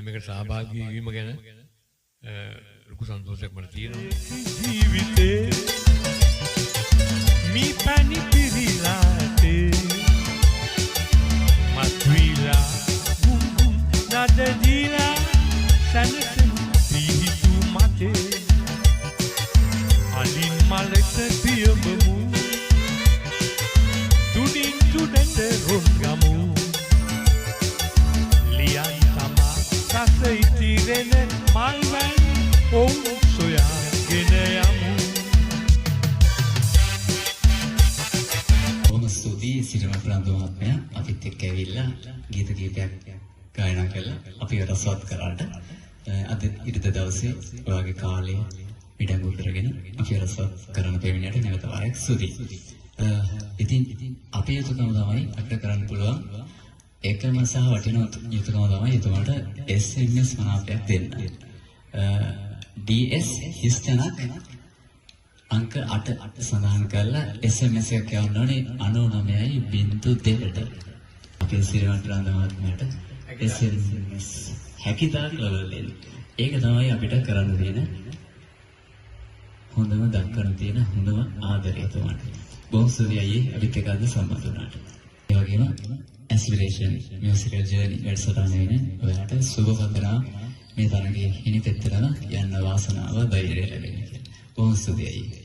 මේකට සහභාගී වීම ගැන ලොකු සන්තෝෂයක් මට තියෙනවා. ජීවිතේ මී පැණි පිරීලාතේ මත්විලා බුම් බුම් නද දීලා සැනසෙන පිහිටු මතේ අලින් මලක පියඹමු තුඩින් තුඩට රොන්ගමු රස ඉතිරෙන මල්වැල් ඔවුන් සොයාගෙන යමු. බොහොම ස්තුතියි සිරිමල් ප්‍රනාන්දු මහත්මයා අපිත් එක්ක ඇවිල්ලා ගීත කීපයක් ගායනා කළා. අපිව රසවත් කරාට අද ඉරිද දවසේ ඔයාගේ කාලය ඉඩඟු කරගෙන අපිව රසවත් කරන දෙවියන්ට නැවත වාරයක් ස්තුතියි. ඉතින් අපේ යුතුකම තමයි අපිට කරන්න පුළුවන් එකම සහ වටිනා යුතුකම තමයි එතුමාට SMS මනාපයක් දෙන්න. DS හිස්තැනක් අංක 8 සඳහන් කරලා SMS එකක් යවන්න ඕනේ 99.2ට. අපේ සිරිමල් ප්‍රනාන්දු මහත්මයාට SMS හැකිතාක් ලබා ඒක තමයි අපිට කරන්න තියෙන හොඳම දක්වන්න තියෙන හොඳම ආදරය එතුමාට. බොහොම ස්තුතියි අපිත් එක්ක අද සම්බන්ධ වුණාට. ඒ වගේම Aspiration musical journey වැඩසටහන වෙන ඔයාලට සුබ පතනවා මේ තරඟයේ හිණි පෙත්තරම යන්න වාසනාව ධෛර්යය ලැබෙන්න කියලා. බොහොම ස්තුතියි.